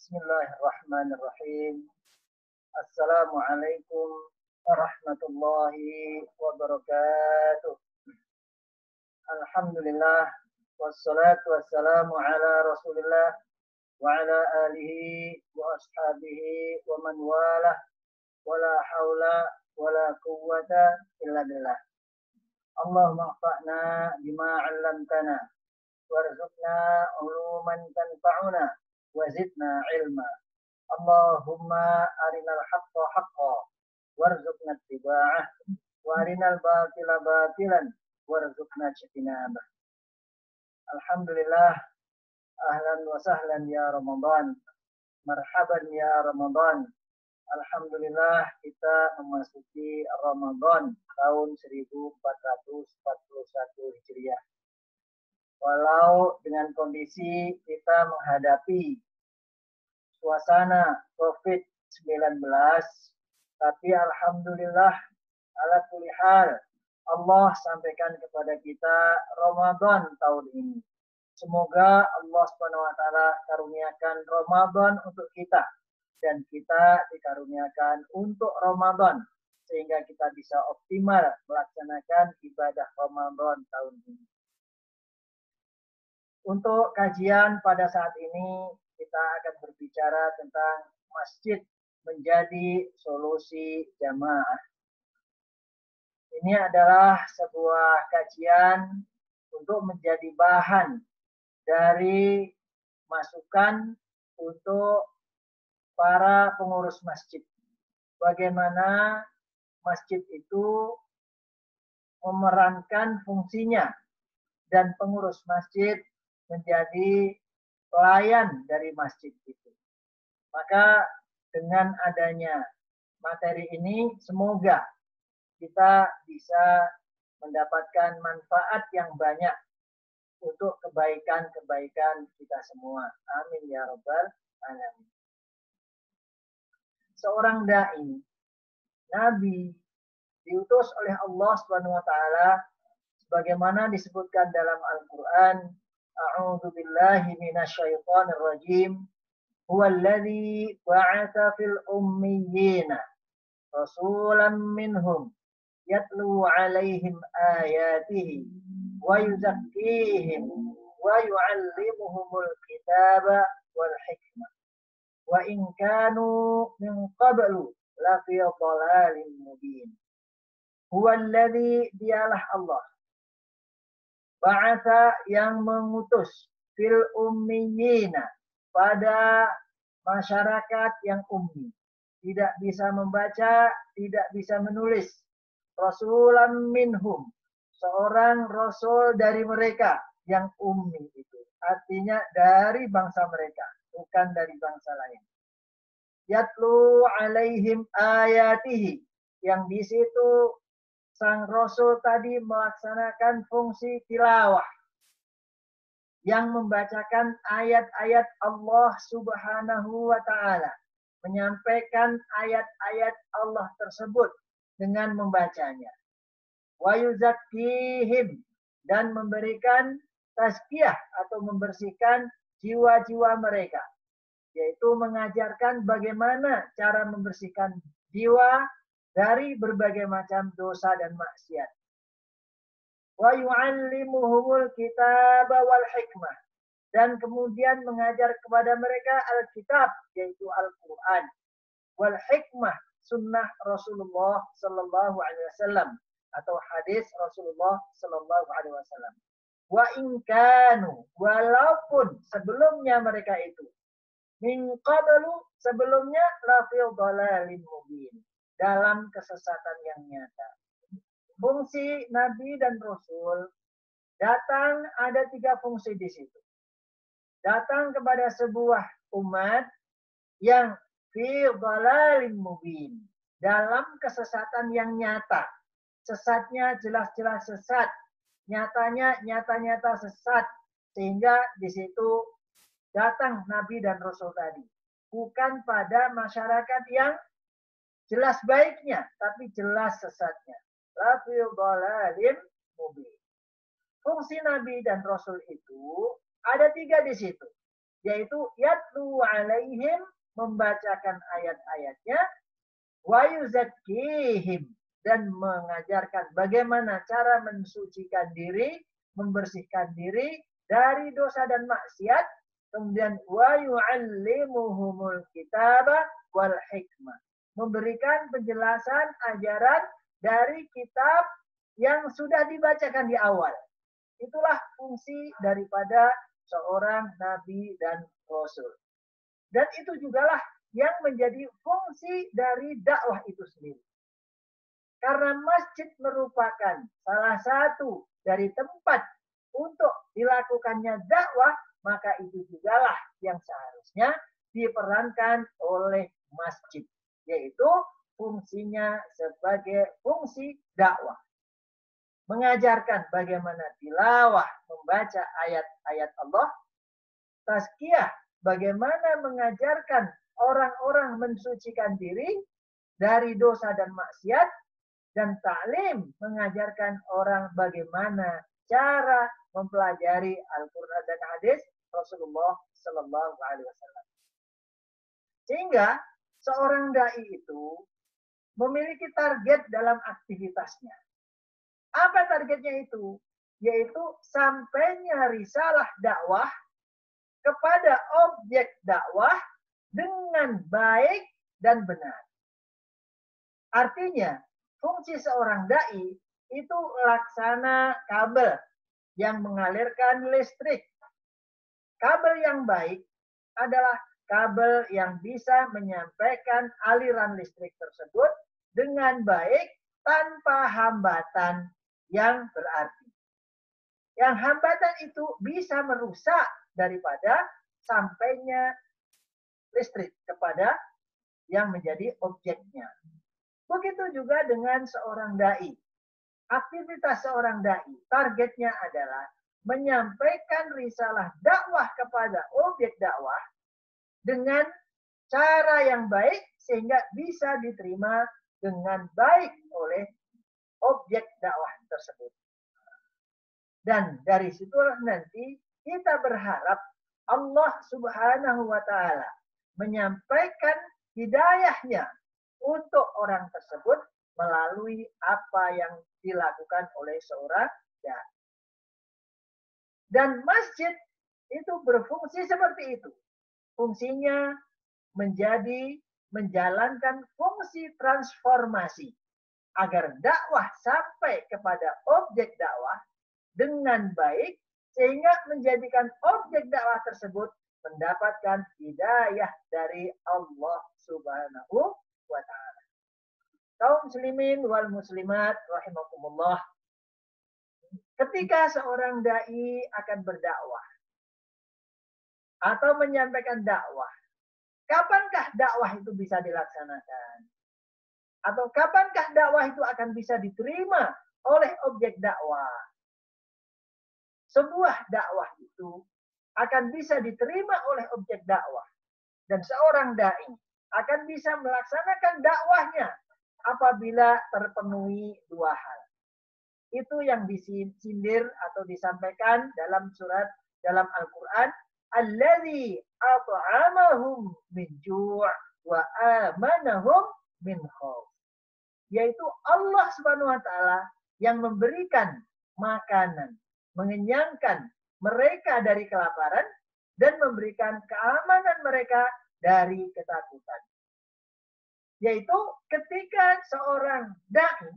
Bismillahirrahmanirrahim. Assalamualaikum warahmatullahi wabarakatuh. Alhamdulillah wassalatu wassalamu ala Rasulillah wa ala alihi wa ashabihi wa man walah wala haula wala quwwata illa billah. Allahumma anfa'na bima 'allamtana warzuqna uluman tanfa'una wa zidna ilma. Allahumma arinal haqqa haqqan warzuqna ittiba'ah wa arinal batila batilan warzuqna ijtinabah. Alhamdulillah, ahlan wa sahlan ya Ramadan. Marhaban ya Ramadan. Alhamdulillah kita memasuki Ramadan tahun 1441 Hijriah. Walau dengan kondisi kita menghadapi suasana COVID-19, tapi alhamdulillah ala kulli hal Allah sampaikan kepada kita Ramadan tahun ini. Semoga Allah SWT karuniakan Ramadan untuk kita dan kita dikaruniakan untuk Ramadan sehingga kita bisa optimal melaksanakan ibadah Ramadan tahun ini. Untuk kajian pada saat ini kita akan berbicara tentang masjid menjadi solusi jamaah. Ini adalah sebuah kajian untuk menjadi bahan dari masukan untuk para pengurus masjid. Bagaimana masjid itu memerankan fungsinya dan pengurus masjid menjadi pelayan dari masjid itu. Maka dengan adanya materi ini semoga kita bisa mendapatkan manfaat yang banyak untuk kebaikan-kebaikan kita semua. Amin ya rabbal alamin. Seorang dai, nabi, diutus oleh Allah Subhanahu wa taala sebagaimana disebutkan dalam Al-Qur'an, A'udzu billahi minasyaitonir rajim. Huwallazi ba'atsa fil ummiyina rasulan minhum yatlu 'alaihim ayatihi wa yuzakkihim wa yu'allimuhumul kitaba wal hikmah wa in kanu min qablu lafi dhalalin mubin. Huwallazi, dialah Allah, ba'atsa, yang mengutus, fil ummiyina, pada masyarakat yang ummi, tidak bisa membaca, tidak bisa menulis, rasulan minhum, seorang rasul dari mereka yang ummi itu, artinya dari bangsa mereka, bukan dari bangsa lain. Yatlu alaihim ayatihi, yang di situ sang Rasul tadi melaksanakan fungsi tilawah, yang membacakan ayat-ayat Allah Subhanahu wa Ta'ala, menyampaikan ayat-ayat Allah tersebut dengan membacanya. Wa yuzakkihim, dan memberikan tazkiyah atau membersihkan jiwa-jiwa mereka, yaitu mengajarkan bagaimana cara membersihkan jiwa dari berbagai macam dosa dan maksiat. Wa yu'allimuhumul kitaba wal hikmah, dan kemudian mengajar kepada mereka Alkitab, yaitu Al-Quran, wal hikmah, sunnah Rasulullah Sallallahu Alaihi Wasallam atau hadis Rasulullah Sallallahu Alaihi Wasallam. Wa in kanu, walaupun sebelumnya mereka itu, min qablu, sebelumnya, lafi dhalalin mubin, dalam kesesatan yang nyata. Fungsi Nabi dan Rasul datang, ada 3 fungsi di situ. Datang kepada sebuah umat yang fi dhalalin mubin, dalam kesesatan yang nyata. Sesatnya jelas-jelas sesat, nyatanya nyata-nyata sesat, sehingga di situ datang Nabi dan Rasul tadi. Bukan pada masyarakat yang jelas baiknya, tapi jelas sesatnya. Lafi dhalalin mubin. Fungsi Nabi dan Rasul itu ada 3 di situ. yaitu yatlu alaihim, membacakan ayat-ayatnya, wa yuzakkihim, dan mengajarkan bagaimana cara mensucikan diri, membersihkan diri dari dosa dan maksiat. Kemudian wa yu'allimuhumul kitaba wal hikmah, memberikan penjelasan ajaran dari kitab yang sudah dibacakan di awal. Itulah fungsi daripada seorang nabi dan rasul. Dan itu jugalah yang menjadi fungsi dari dakwah itu sendiri. Karena masjid merupakan salah satu dari tempat untuk dilakukannya dakwah, maka itu jugalah yang seharusnya diperankan oleh masjid, yaitu fungsinya sebagai fungsi dakwah. Mengajarkan bagaimana tilawah, membaca ayat-ayat Allah, tazkiyah, bagaimana mengajarkan orang-orang mensucikan diri dari dosa dan maksiat, dan ta'lim, mengajarkan orang bagaimana cara mempelajari Al-Quran dan hadis Rasulullah Sallallahu Alaihi Wasallam. Sehingga seorang dai itu memiliki target dalam aktivitasnya. Apa targetnya itu? Yaitu sampainya risalah dakwah kepada objek dakwah dengan baik dan benar. Artinya, fungsi seorang dai itu laksana kabel yang mengalirkan listrik. Kabel yang baik adalah kabel yang bisa menyampaikan aliran listrik tersebut dengan baik tanpa hambatan yang berarti. Yang hambatan itu bisa merusak daripada sampainya listrik kepada yang menjadi objeknya. Begitu juga dengan seorang dai. Aktivitas seorang dai, targetnya adalah menyampaikan risalah dakwah kepada objek dakwah dengan cara yang baik sehingga bisa diterima dengan baik oleh objek dakwah tersebut. Dan dari situlah nanti kita berharap Allah Subhanahu wa Ta'ala menyampaikan hidayahnya untuk orang tersebut melalui apa yang dilakukan oleh seorang dai. Dan masjid itu berfungsi seperti itu. Fungsinya menjalankan fungsi transformasi agar dakwah sampai kepada objek dakwah dengan baik sehingga menjadikan objek dakwah tersebut mendapatkan hidayah dari Allah Subhanahu wa Ta'ala. Kaum muslimin wal muslimat rahimakumullah. Ketika seorang dai akan berdakwah atau menyampaikan dakwah, kapankah dakwah itu bisa dilaksanakan? Atau kapankah dakwah itu akan bisa diterima oleh objek dakwah? Sebuah dakwah itu akan bisa diterima oleh objek dakwah. Dan seorang dai akan bisa melaksanakan dakwahnya apabila terpenuhi dua hal. Itu yang disindir atau disampaikan dalam Al-Quran. Alladzi at'amahum min ju' wa amanahum min khauf. Yaitu Allah Subhanahu wa Ta'ala yang memberikan makanan, mengenyangkan mereka dari kelaparan dan memberikan keamanan mereka dari ketakutan. Yaitu ketika seorang dai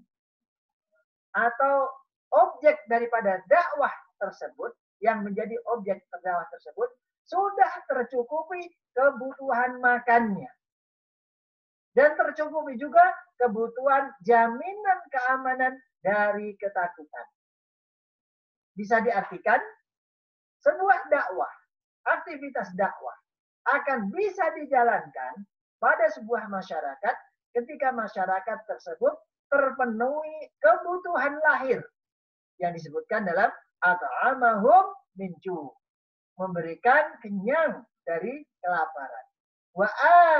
atau objek daripada dakwah tersebut yang menjadi objek dakwah tersebut sudah tercukupi kebutuhan makannya dan tercukupi juga kebutuhan jaminan keamanan dari ketakutan. Bisa diartikan sebuah dakwah, aktivitas dakwah akan bisa dijalankan pada sebuah masyarakat ketika masyarakat tersebut terpenuhi kebutuhan lahir yang disebutkan dalam at'amahum min ju', memberikan kenyang dari kelaparan, wa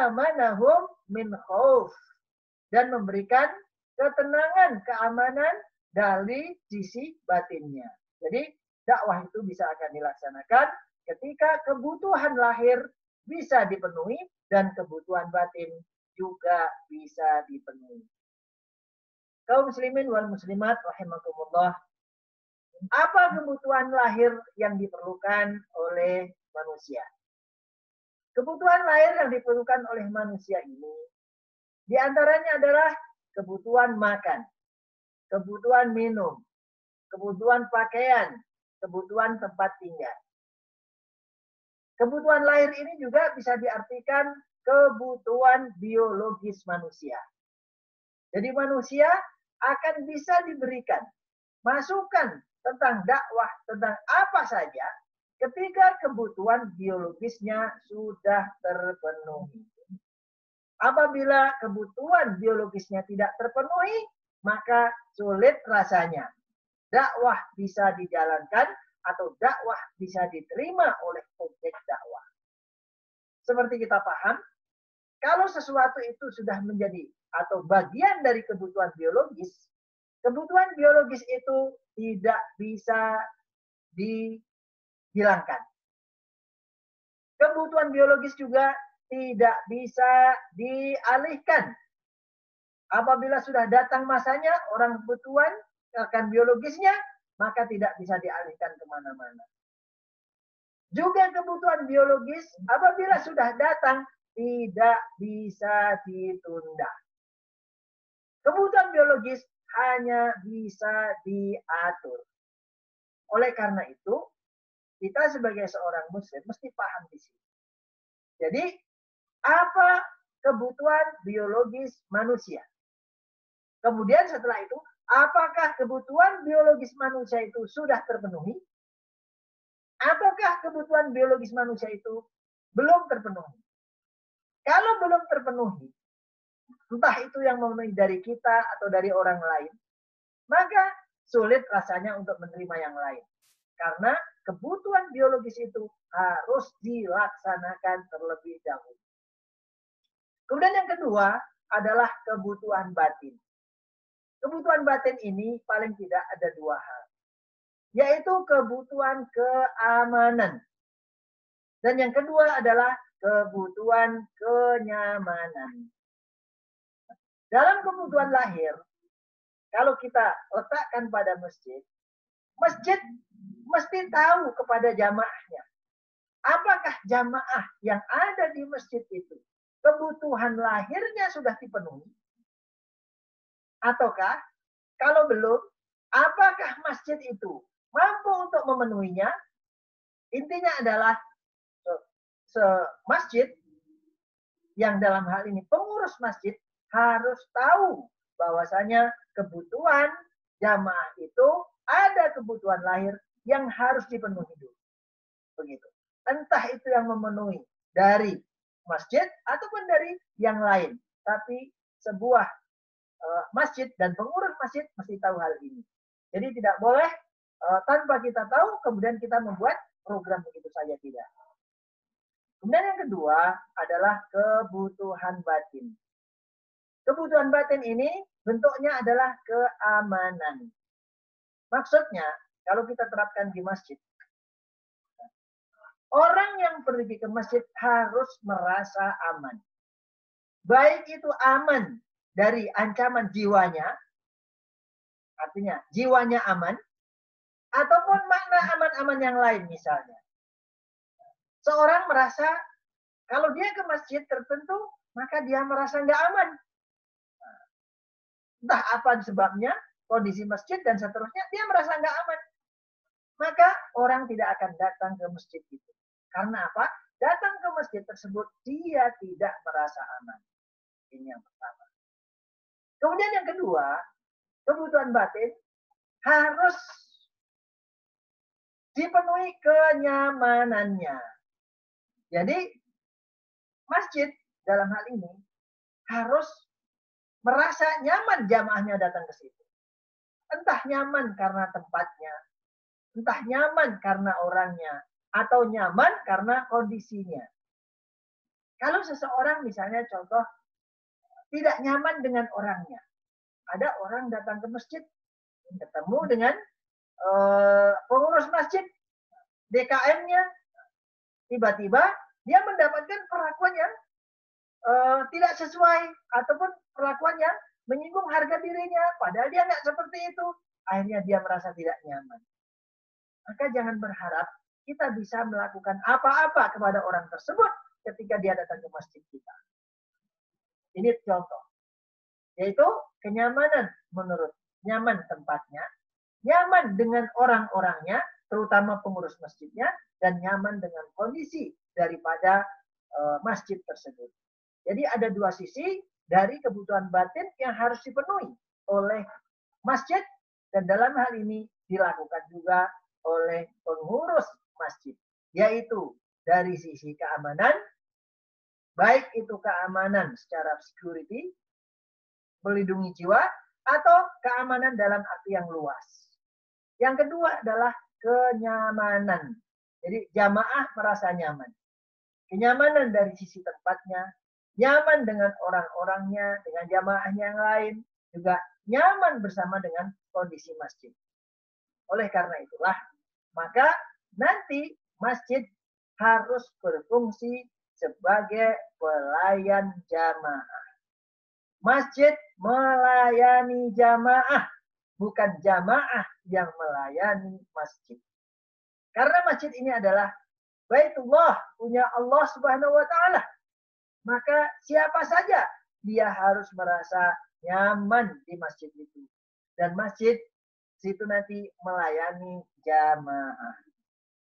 amanahum min khauf, dan memberikan ketenangan, keamanan dari sisi batinnya. Jadi dakwah itu bisa akan dilaksanakan ketika kebutuhan lahir bisa dipenuhi dan kebutuhan batin juga bisa dipenuhi. Kaum muslimin wal muslimat rahimakumullah, apa kebutuhan lahir yang diperlukan oleh manusia? Kebutuhan lahir yang diperlukan oleh manusia ini diantaranya adalah kebutuhan makan, kebutuhan minum, kebutuhan pakaian, kebutuhan tempat tinggal. Kebutuhan lahir ini juga bisa diartikan kebutuhan biologis manusia. Jadi manusia akan bisa diberikan masukan tentang dakwah, tentang apa saja ketika kebutuhan biologisnya sudah terpenuhi. Apabila kebutuhan biologisnya tidak terpenuhi, maka sulit rasanya dakwah bisa dijalankan atau dakwah bisa diterima oleh objek dakwah. Seperti kita paham, kalau sesuatu itu sudah menjadi atau bagian dari kebutuhan biologis itu tidak bisa dihilangkan. Kebutuhan biologis juga tidak bisa dialihkan. Apabila sudah datang masanya orang kebutuhan akan biologisnya, maka tidak bisa dialihkan kemana-mana. Juga kebutuhan biologis apabila sudah datang tidak bisa ditunda. Kebutuhan biologis hanya bisa diatur. Oleh karena itu, kita sebagai seorang muslim mesti paham di sini. Jadi, apa kebutuhan biologis manusia? Kemudian setelah itu, apakah kebutuhan biologis manusia itu sudah terpenuhi? Ataukah kebutuhan biologis manusia itu belum terpenuhi? Kalau belum terpenuhi, entah itu yang memenuhi dari kita atau dari orang lain, maka sulit rasanya untuk menerima yang lain. Karena kebutuhan biologis itu harus dilaksanakan terlebih dahulu. Kemudian yang kedua adalah kebutuhan batin. Kebutuhan batin ini paling tidak ada dua hal, yaitu kebutuhan keamanan. Dan yang kedua adalah kebutuhan kenyamanan. Dalam kebutuhan lahir, kalau kita letakkan pada masjid, masjid mesti tahu kepada jamaahnya. Apakah jamaah yang ada di masjid itu kebutuhan lahirnya sudah dipenuhi? Ataukah kalau belum, apakah masjid itu mampu untuk memenuhinya? Intinya adalah masjid yang dalam hal ini pengurus masjid harus tahu bahwasanya kebutuhan jamaah itu ada kebutuhan lahir yang harus dipenuhi dulu. Begitu. Entah itu yang memenuhi dari masjid ataupun dari yang lain. Tapi sebuah masjid dan pengurus masjid mesti tahu hal ini. Jadi tidak boleh tanpa kita tahu kemudian kita membuat program begitu saja, tidak. Kemudian yang kedua adalah kebutuhan batin. Kebutuhan batin ini bentuknya adalah keamanan. Maksudnya kalau kita terapkan di masjid, orang yang pergi ke masjid harus merasa aman. Baik itu aman dari ancaman jiwanya, artinya jiwanya aman, ataupun makna aman-aman yang lain misalnya. Seorang merasa kalau dia ke masjid tertentu, maka dia merasa nggak aman. Entah apa sebabnya, kondisi masjid dan seterusnya, dia merasa nggak aman. Maka orang tidak akan datang ke masjid itu. Karena apa? Datang ke masjid tersebut, dia tidak merasa aman. Ini yang pertama. Kemudian yang kedua, kebutuhan batin harus dipenuhi kenyamanannya. Jadi, masjid dalam hal ini harus merasa nyaman jamaahnya datang ke situ. Entah nyaman karena tempatnya, entah nyaman karena orangnya, atau nyaman karena kondisinya. Kalau seseorang misalnya contoh tidak nyaman dengan orangnya. Ada orang datang ke masjid, ketemu dengan pengurus masjid, DKM-nya, tiba-tiba dia mendapatkan perlakuan yang tidak sesuai ataupun perlakuan yang menyinggung harga dirinya, padahal dia nggak seperti itu. Akhirnya dia merasa tidak nyaman. Maka jangan berharap kita bisa melakukan apa-apa kepada orang tersebut ketika dia datang ke masjid kita. Ini contoh, yaitu kenyamanan menurut nyaman tempatnya, nyaman dengan orang-orangnya, terutama pengurus masjidnya, dan nyaman dengan kondisi daripada masjid tersebut. Jadi ada dua sisi dari kebutuhan batin yang harus dipenuhi oleh masjid, dan dalam hal ini dilakukan juga oleh pengurus masjid, yaitu dari sisi keamanan, baik itu keamanan secara security, melindungi jiwa, atau keamanan dalam arti yang luas. Yang kedua adalah kenyamanan. Jadi jamaah merasa nyaman. Kenyamanan dari sisi tempatnya, nyaman dengan orang-orangnya, dengan jamaahnya yang lain, juga nyaman bersama dengan kondisi masjid. Oleh karena itulah, maka nanti masjid harus berfungsi sebagai pelayan jamaah. Masjid melayani jamaah, bukan jamaah yang melayani masjid. Karena masjid ini adalah Baitullah, punya Allah Subhanahu wa taala. Maka siapa saja dia harus merasa nyaman di masjid itu. Dan masjid situ nanti melayani jamaah.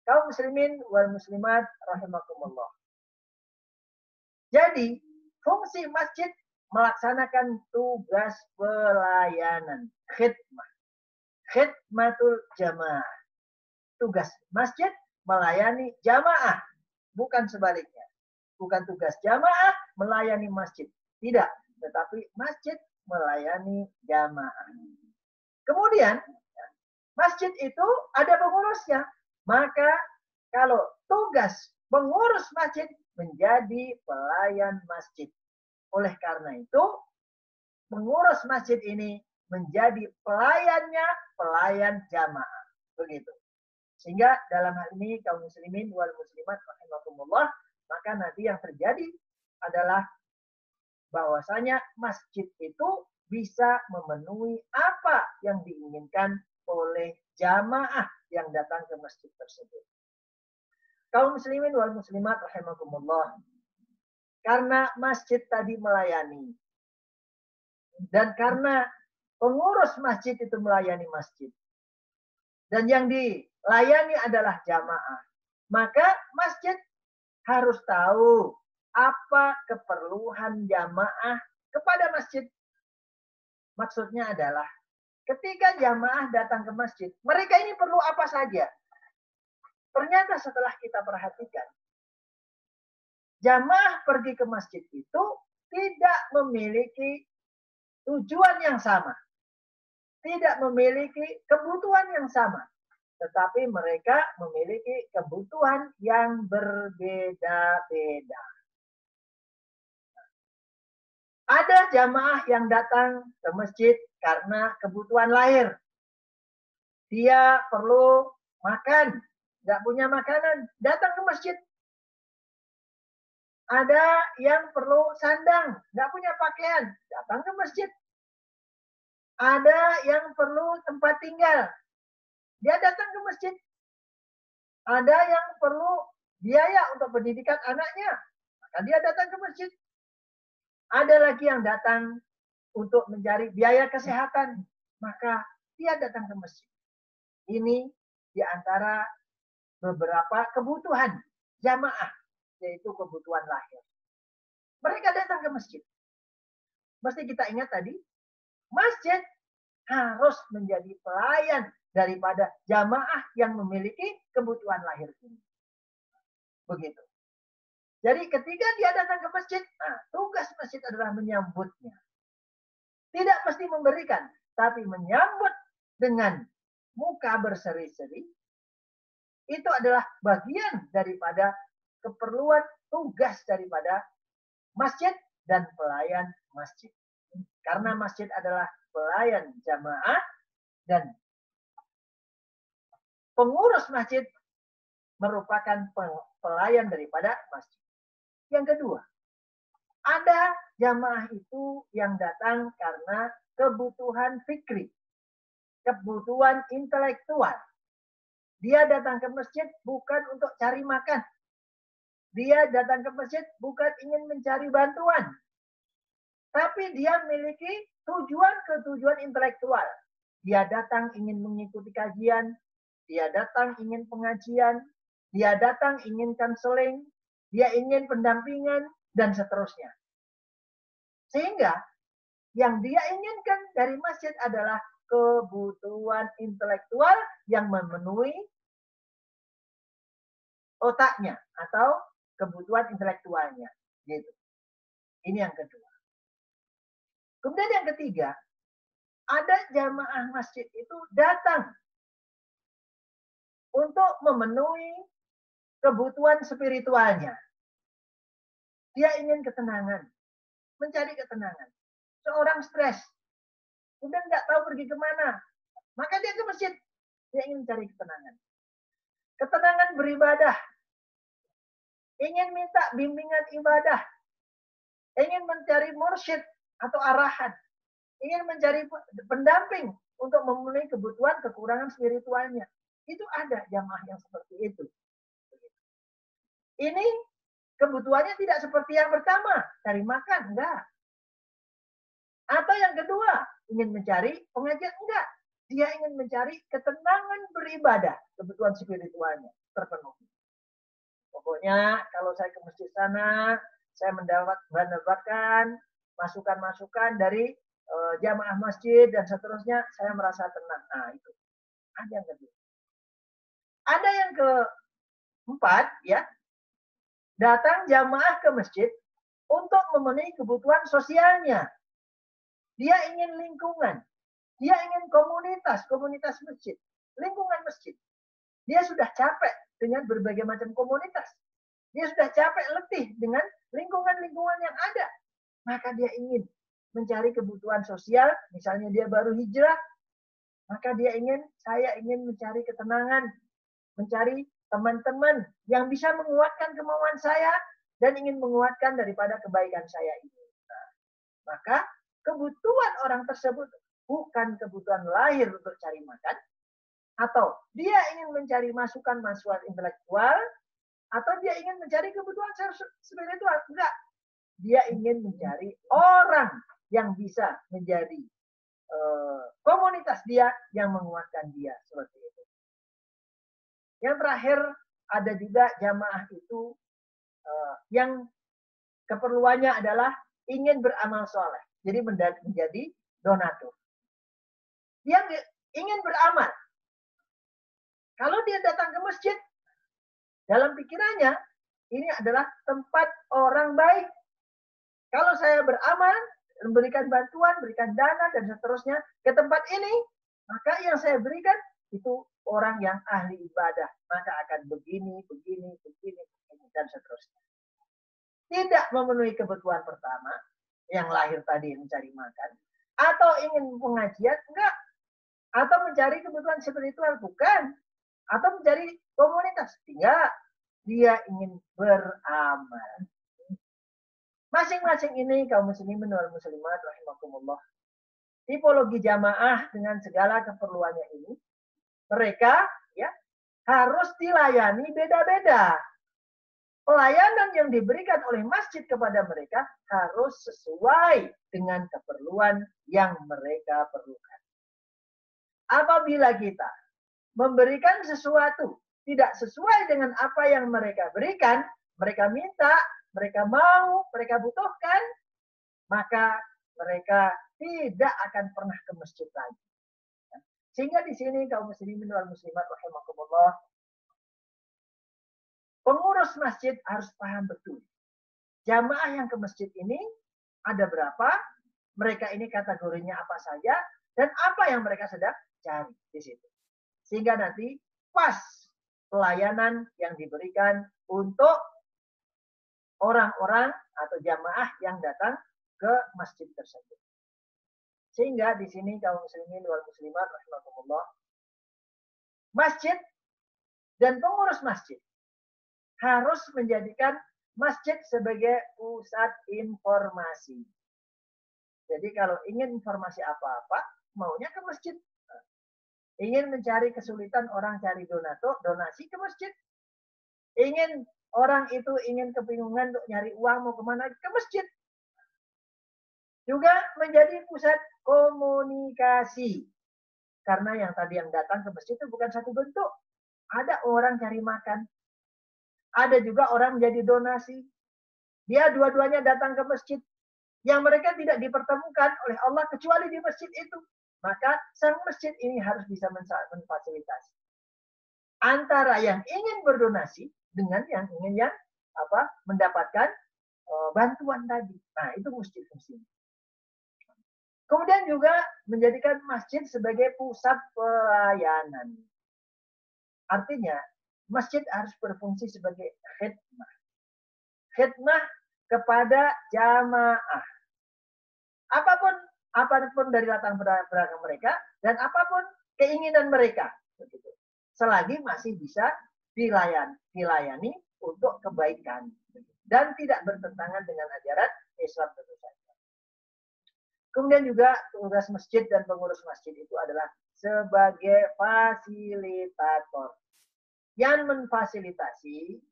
Kaum muslimin wal muslimat rahimakumullah. Jadi, fungsi masjid melaksanakan tugas pelayanan, khidmah. Khidmatul jamaah. Tugas masjid melayani jamaah, bukan sebaliknya. Bukan tugas jamaah melayani masjid. Tidak, tetapi masjid melayani jamaah. Kemudian, masjid itu ada pengurusnya. Maka kalau tugas pengurus masjid menjadi pelayan masjid. Oleh karena itu, pengurus masjid ini menjadi pelayannya, pelayan jamaah. Begitu. Sehingga dalam hal ini kaum muslimin wal muslimat rahimakumullah, maka nanti yang terjadi adalah bahwasanya masjid itu bisa memenuhi apa yang diinginkan oleh jamaah yang datang ke masjid tersebut. Kaum muslimin wal muslimat rahimakumullah, karena masjid tadi melayani dan karena pengurus masjid itu melayani masjid dan yang dilayani adalah jamaah, maka masjid harus tahu apa keperluan jamaah kepada masjid. Maksudnya adalah ketika jamaah datang ke masjid, mereka ini perlu apa saja. Ternyata setelah kita perhatikan, jamaah pergi ke masjid itu tidak memiliki tujuan yang sama. Tidak memiliki kebutuhan yang sama. Tetapi mereka memiliki kebutuhan yang berbeda-beda. Ada jamaah yang datang ke masjid karena kebutuhan lahir. Dia perlu makan, nggak punya makanan, datang ke masjid. Ada yang perlu sandang, nggak punya pakaian, datang ke masjid. Ada yang perlu tempat tinggal, dia datang ke masjid. Ada yang perlu biaya untuk pendidikan anaknya, maka dia datang ke masjid. Ada lagi yang datang untuk mencari biaya kesehatan, maka dia datang ke masjid. Ini di antara beberapa kebutuhan jamaah, yaitu kebutuhan lahir. Mereka datang ke masjid. Mesti kita ingat tadi, masjid harus menjadi pelayan daripada jamaah yang memiliki kebutuhan lahir ini. Begitu. Jadi ketika dia datang ke masjid, tugas masjid adalah menyambutnya. Tidak mesti memberikan, tapi menyambut dengan muka berseri-seri. Itu adalah bagian daripada keperluan tugas daripada masjid dan pelayan masjid. Karena masjid adalah pelayan jamaah dan pengurus masjid merupakan pelayan daripada masjid. Yang kedua, ada jamaah itu yang datang karena kebutuhan fikri, kebutuhan intelektual. Dia datang ke masjid bukan untuk cari makan. Dia datang ke masjid bukan ingin mencari bantuan. Tapi dia memiliki tujuan intelektual. Dia datang ingin mengikuti kajian, dia datang ingin pengajian, dia datang ingin konseling, dia ingin pendampingan, dan seterusnya. Sehingga yang dia inginkan dari masjid adalah kebutuhan intelektual yang memenuhi otaknya atau kebutuhan intelektualnya. Gitu. Ini yang kedua. Kemudian yang ketiga, ada jamaah masjid itu datang untuk memenuhi kebutuhan spiritualnya. Dia ingin ketenangan, mencari ketenangan. Seorang stres, udah nggak tahu pergi kemana, maka dia ke masjid. Dia ingin mencari ketenangan. Ketenangan beribadah, ingin minta bimbingan ibadah, ingin mencari mursyid atau arahan, ingin mencari pendamping untuk memenuhi kebutuhan kekurangan spiritualnya. Itu ada jamaah yang seperti itu. Ini kebutuhannya tidak seperti yang pertama, cari makan, enggak. Atau yang kedua, ingin mencari pengajian, enggak. Dia ingin mencari ketenangan beribadah, kebutuhan spiritualnya terpenuhi. Pokoknya kalau saya ke masjid sana, saya mendapatkan masukan-masukan dari jamaah masjid dan seterusnya, saya merasa tenang. Nah, itu. Ada yang kedua. Ada yang keempat, ya. Datang jamaah ke masjid untuk memenuhi kebutuhan sosialnya. Dia ingin lingkungan. Dia ingin komunitas masjid. Lingkungan masjid. Dia sudah capek dengan berbagai macam komunitas. Dia sudah capek letih dengan lingkungan-lingkungan yang ada. Maka dia ingin mencari kebutuhan sosial. Misalnya dia baru hijrah. Maka saya ingin mencari ketenangan. Mencari teman-teman yang bisa menguatkan kemauan saya dan ingin menguatkan daripada kebaikan saya ini. Nah, maka kebutuhan orang tersebut bukan kebutuhan lahir untuk cari makan, atau dia ingin mencari masukan-masukan intelektual, atau dia ingin mencari kebutuhan spiritual. Enggak. Dia ingin mencari orang yang bisa menjadi komunitas dia yang menguatkan dia. Seperti itu. Yang terakhir, ada juga jamaah itu yang keperluannya adalah ingin beramal soleh. Jadi menjadi donatur. Dia ingin beramal. Kalau dia datang ke masjid, dalam pikirannya, ini adalah tempat orang baik. Kalau saya beramal, memberikan bantuan, berikan dana, dan seterusnya ke tempat ini, maka yang saya berikan itu orang yang ahli ibadah. Maka akan begini, dan seterusnya. Tidak memenuhi kebutuhan pertama, yang lahir tadi mencari makan, atau ingin pengajian, enggak. Atau mencari kebutuhan spiritual, bukan. Atau mencari komunitas, tidak. Dia ingin beramal. Masing-masing ini kaum muslimin wal muslimat rahimakumullah. Tipologi jamaah dengan segala keperluannya ini, mereka ya harus dilayani beda-beda. Pelayanan yang diberikan oleh masjid kepada mereka harus sesuai dengan keperluan yang mereka perlukan. Apabila kita memberikan sesuatu tidak sesuai dengan apa yang mereka berikan, mereka minta, mereka mau, mereka butuhkan, maka mereka tidak akan pernah ke masjid lagi. Sehingga di sini kaum muslimin wal muslimat rahimakumullah, pengurus masjid harus paham betul. Jamaah yang ke masjid ini ada berapa, mereka ini kategorinya apa saja, dan apa yang mereka sedang cari di situ. Sehingga nanti pas pelayanan yang diberikan untuk orang-orang atau jamaah yang datang ke masjid tersebut. Sehingga di sini kaum muslimin wal muslimat rahimakumullah, masjid dan pengurus masjid harus menjadikan masjid sebagai pusat informasi. Jadi kalau ingin informasi apa-apa, maunya ke masjid. Ingin mencari kesulitan orang cari donasi ke masjid. Orang itu ingin kebingungan untuk nyari uang mau kemana, ke masjid. Juga menjadi pusat komunikasi. Karena yang tadi yang datang ke masjid itu bukan satu bentuk. Ada orang cari makan. Ada juga orang menjadi donasi. Dia dua-duanya datang ke masjid. Yang mereka tidak dipertemukan oleh Allah kecuali di masjid itu. Maka sang masjid ini harus bisa memfasilitasi antara yang ingin berdonasi dengan yang ingin mendapatkan bantuan tadi. Nah, itu masjid fungsinya. Kemudian juga menjadikan masjid sebagai pusat pelayanan. Artinya, masjid harus berfungsi sebagai khidmah. Khidmah kepada jamaah. Apapun dari latar belakang mereka dan apapun keinginan mereka, begitu. Selagi masih bisa dilayani untuk kebaikan dan tidak bertentangan dengan ajaran Islam tentu saja. Kemudian juga tugas masjid dan pengurus masjid itu adalah sebagai fasilitator yang memfasilitasi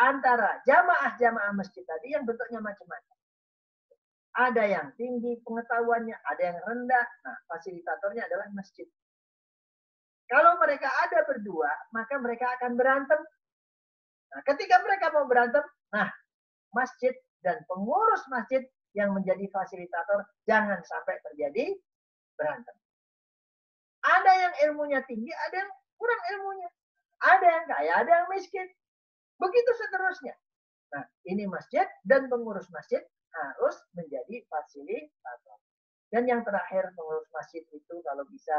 antara jamaah-jamaah masjid tadi yang bentuknya macam-macam. Ada yang tinggi pengetahuannya, ada yang rendah. Nah, fasilitatornya adalah masjid. Kalau mereka ada berdua, maka mereka akan berantem. Nah, ketika mereka mau berantem, nah, masjid dan pengurus masjid yang menjadi fasilitator jangan sampai terjadi berantem. Ada yang ilmunya tinggi, ada yang kurang ilmunya. Ada yang kaya, ada yang miskin. Begitu seterusnya. Nah, ini masjid dan pengurus masjid harus menjadi fasilitator. Dan yang terakhir, pengurus masjid itu kalau bisa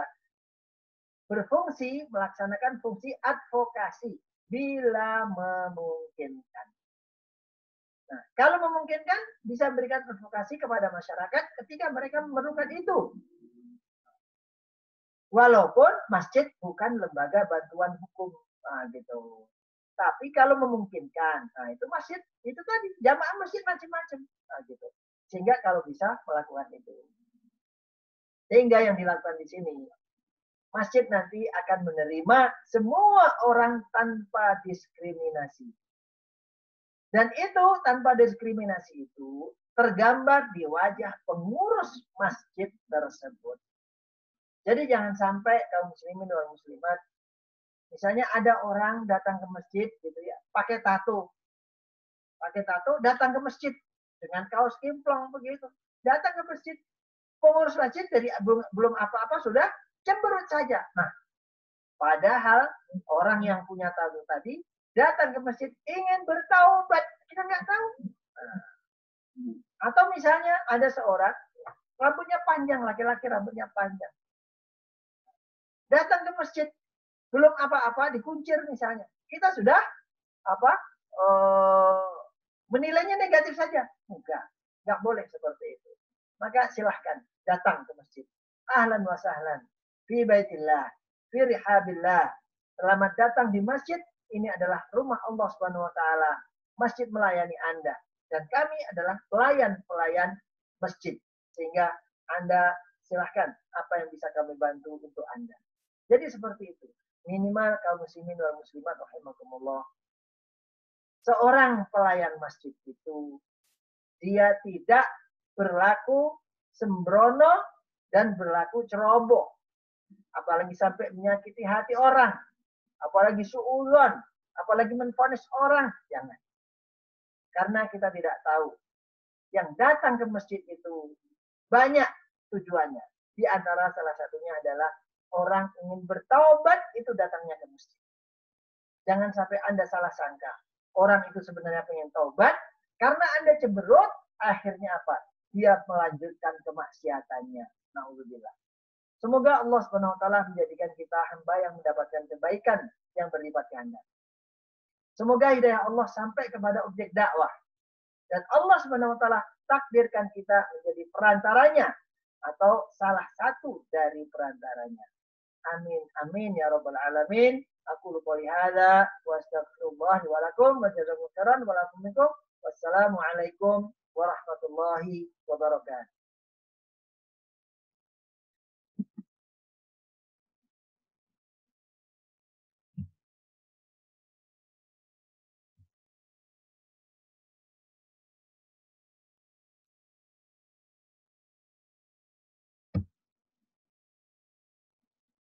berfungsi, melaksanakan fungsi advokasi bila memungkinkan. Nah, kalau memungkinkan, bisa berikan advokasi kepada masyarakat ketika mereka memerlukan itu. Walaupun masjid bukan lembaga bantuan hukum, nah, gitu. Tapi kalau memungkinkan, nah itu masjid, itu tadi jamaah masjid macam-macam, nah, gitu. Sehingga kalau bisa melakukan itu. Sehingga yang dilakukan di sini, masjid nanti akan menerima semua orang tanpa diskriminasi. Dan itu tanpa diskriminasi itu tergambar di wajah pengurus masjid tersebut. Jadi jangan sampai kaum muslimin dan muslimat, misalnya ada orang datang ke masjid gitu ya, pakai tato datang ke masjid dengan kaos kimplong begitu, datang ke masjid, pengurus masjid dari belum apa-apa sudah cemberut saja. Nah, padahal orang yang punya tato tadi datang ke masjid ingin bertaubat, kita nggak tahu. Atau misalnya ada seorang rambutnya panjang, laki-laki rambutnya panjang, datang ke masjid belum apa-apa dikuncir misalnya, kita sudah menilainya negatif saja. Enggak boleh seperti itu. Maka silahkan datang ke masjid. Ahlan wa sahlan fi baitillah, fi rihabillah. Selamat datang di masjid. Ini adalah rumah Allah Subhanahu wa taala. Masjid melayani Anda dan kami adalah pelayan-pelayan masjid. Sehingga Anda silahkan apa yang bisa kami bantu untuk Anda. Jadi seperti itu. Minimal kaum muslimin wal muslimat rahimakumullah. Seorang pelayan masjid itu dia tidak berlaku sembrono dan berlaku ceroboh. Apalagi sampai menyakiti hati orang. Apalagi suudzon. Apalagi menvonis orang. Jangan. Karena kita tidak tahu. Yang datang ke masjid itu banyak tujuannya. Di antara salah satunya adalah orang ingin bertaubat itu datangnya ke masjid. Jangan sampai Anda salah sangka. Orang itu sebenarnya pengen taubat, karena Anda cemberut, akhirnya apa? Dia melanjutkan kemaksiatannya. Na'udzubillah. Semoga Allah Subhanahu wa taala menjadikan kita hamba yang mendapatkan kebaikan yang berlipat ganda. Semoga hidayah Allah sampai kepada objek dakwah. Dan Allah Subhanahu wa taala takdirkan kita menjadi perantaranya atau salah satu dari perantaranya. Amin amin ya rabbal alamin. Aku qouli hadza wa astaghfirullah wa lakum wa jazakumullahu khairan wa lakum minkum. Wassalamualaikum warahmatullahi wabarakatuh.